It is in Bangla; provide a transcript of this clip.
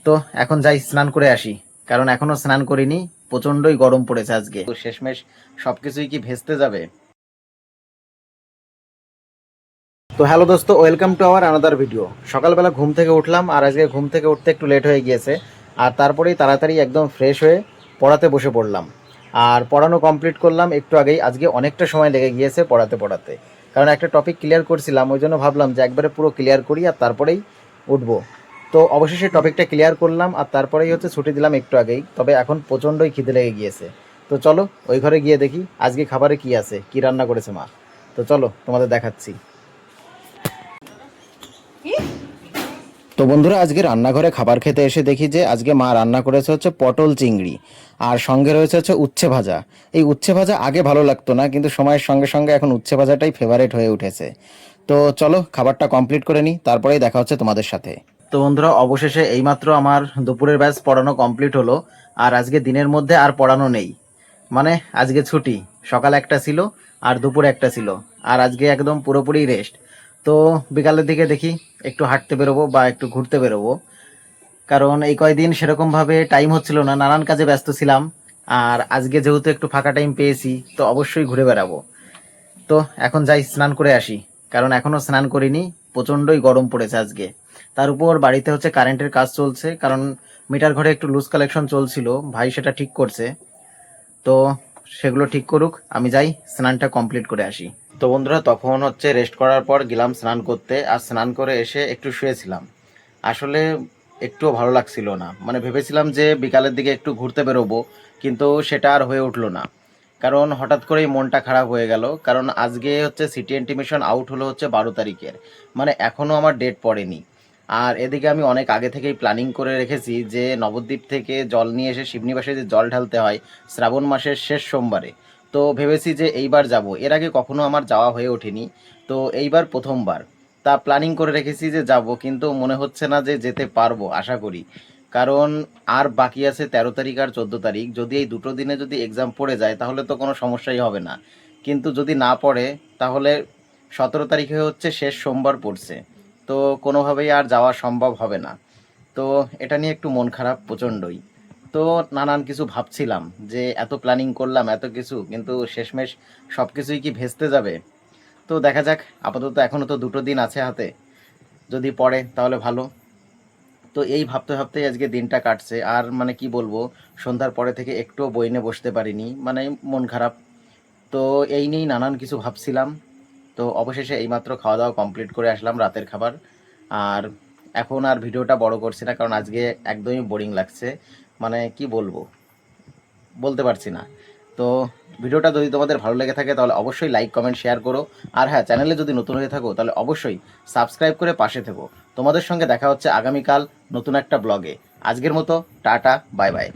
তো এখন যাই স্নান করে আসি, কারণ এখনো স্নান করিনি। প্রচন্ডই গরম পড়েছে আজকে, তো শেষমেশ সবকিছুই কি ভেস্তে যাবে। তো হ্যালো দোস্ত, welcome to our another video. সকালবেলা ঘুম থেকে উঠলাম, আর আজকে ঘুম থেকে উঠতে একটু লেট হয়ে গিয়েছে। আর তারপরেই তাড়াতাড়ি একদম ফ্রেশ হয়ে পড়াতে বসে পড়লাম। আর পড়ানো কমপ্লিট করলাম একটু আগেই। আজকে অনেকটা সময় লেগে গিয়েছে পড়াতে পড়াতে, কারণ একটা টপিক ক্লিয়ার করছিলাম, ওই জন্য ভাবলাম যে একবারে পুরো ক্লিয়ার করি আর তারপরেই উঠবো। তো অবশেষে টপিকটা ক্লিয়ার করলাম, আর তারপরেই ছুটি দিলাম একটু আগেই। তবে এখন প্রচণ্ডই খিদে লেগে গিয়েছে। তো চলো ওই ঘরে গিয়ে দেখি আজকে খাবারে কি আছে, কি রান্না করেছে মা। তো চলো তোমাদের দেখাচ্ছি। তো বন্ধুরা, আজকে রান্নাঘরে খাবার খেতে এসে দেখি যে আজকে মা রান্না করেছে পটল চিংড়ি, আর সঙ্গে রয়েছে উচ্ছে ভাজা। এই উচ্ছে ভাজা আগে ভালো লাগতো না, কিন্তু সময়ের সঙ্গে সঙ্গে এখন উচ্ছে ভাজাটাই ফেভারিট হয়ে উঠেছে। তো চলো খাবারটা কমপ্লিট করে নিই, তারপরেই দেখা হচ্ছে তোমাদের সাথে। তো বন্ধুরা, অবশেষে এইমাত্র আমার দুপুরের ব্যাচ পড়ানো কমপ্লিট হলো। আর আজকে দিনের মধ্যে আর পড়ানো নেই, মানে আজকে ছুটি। সকাল একটা ছিল আর দুপুরে একটা ছিল, আর আজকে একদম পুরোপুরি রেস্ট। তো বিকালের দিকে দেখি একটু হাঁটতে বেরোবো বা একটু ঘুরতে বেরোবো, কারণ এই কয়দিন সেরকমভাবে টাইম হচ্ছিল না, নানান কাজে ব্যস্ত ছিলাম। আর আজকে যেহেতু একটু ফাঁকা টাইম পেয়েছি, তো অবশ্যই ঘুরে বেড়াবো। তো এখন যাই স্নান করে আসি, কারণ এখনও স্নান করিনি। প্রচণ্ডই গরম পড়েছে আজকে। তার উপর বাড়িতে কারেন্টের কাজ চলছে, কারণ মিটার ঘরে একটু লুজ কালেকশন চলছিল, ভাই সেটা ঠিক করছে। তো সেগুলো ঠিক করুক, আমি যাই স্নানটা কমপ্লিট করে আসি। তো বন্ধুরা, তখন রেস্ট করার পর গেলাম স্নান করতে, আর স্নান করে এসে একটু শুয়েছিলাম। আসলে একটুও ভালো লাগছিল না, মানে ভেবেছিলাম যে বিকালের দিকে একটু ঘুরতে বেরোবো, কিন্তু সেটা আর হয়ে উঠলো না। কারণ হঠাৎ করেই মনটা খারাপ হয়ে গেল, কারণ আজকে সিটি ইন্টিমেশন আউট হলো 12 তারিখের, মানে এখনও আমার ডেট পড়েনি। আর এদিকে আমি অনেক আগে থেকেই প্ল্যানিং করে রেখেছি যে নবদ্বীপ থেকে জল নিয়ে এসে শিবনিবাসে যে জল ঢালতে হয় শ্রাবণ মাসের শেষ সোমবারে। তো ভেবেছি যে এইবার যাব, এর আগে কখনো আমার যাওয়া হয়ে ওঠেনি, তো এইবার প্রথমবার। তা প্ল্যানিং করে রেখেছি যে যাব, কিন্তু মনে হচ্ছে না যে যেতে পারবো, আশা করি। কারণ আর বাকি আছে 13 তারিখ আর 14 তারিখ, যদি এই দুটো দিনে যদি এক্সাম পড়ে যায় তাহলে তো কোনো সমস্যাই হবে না। কিন্তু যদি না পড়ে তাহলে 17 তারিখে শেষ সোমবার পড়ছে, তো কোনোভাবেই আর যাওয়া সম্ভব হবে না। তো এটা নিয়ে একটু মন খারাপ প্রচণ্ডই। তো নানান কিছু ভাবছিলাম যে এত প্ল্যানিং করলাম এত কিছু, কিন্তু শেষমেশ সব কিছুই কি ভেস্তে যাবে। তো দেখা যাক, আপাতত এখনও তো দুটো দিন আছে হাতে, যদি পড়ে তাহলে ভালো। তো এই ভাবতে ভাবতেই আজকে দিনটা কাটছে, আর মানে কি বলবো, সন্ধ্যার পরে থেকে একটুও বই নিয়ে বসতে পারিনি, মানে মন খারাপ। তো এই নিয়েই নানান কিছু ভাবছিলাম। তো অবশেষে এইমাত্র খাওয়া দাওয়া কমপ্লিট করে আসলাম রাতের খাবার। আর এখন আর ভিডিওটা বড় করছি না, কারণ আজকে একদমই বোরিং লাগছে, মানে কি বলবো, বলতে পারছি না। তো ভিডিওটা যদি তোমাদের ভালো লেগে থাকে তাহলে অবশ্যই লাইক কমেন্ট শেয়ার করো। আর হ্যাঁ, চ্যানেলে যদি নতুন হয়ে থাকো তাহলে অবশ্যই সাবস্ক্রাইব করে পাশে থেকো। তোমাদের সঙ্গে দেখা হচ্ছে আগামীকাল নতুন একটা ব্লগে। আজকের মতো টাটা, বাই বাই।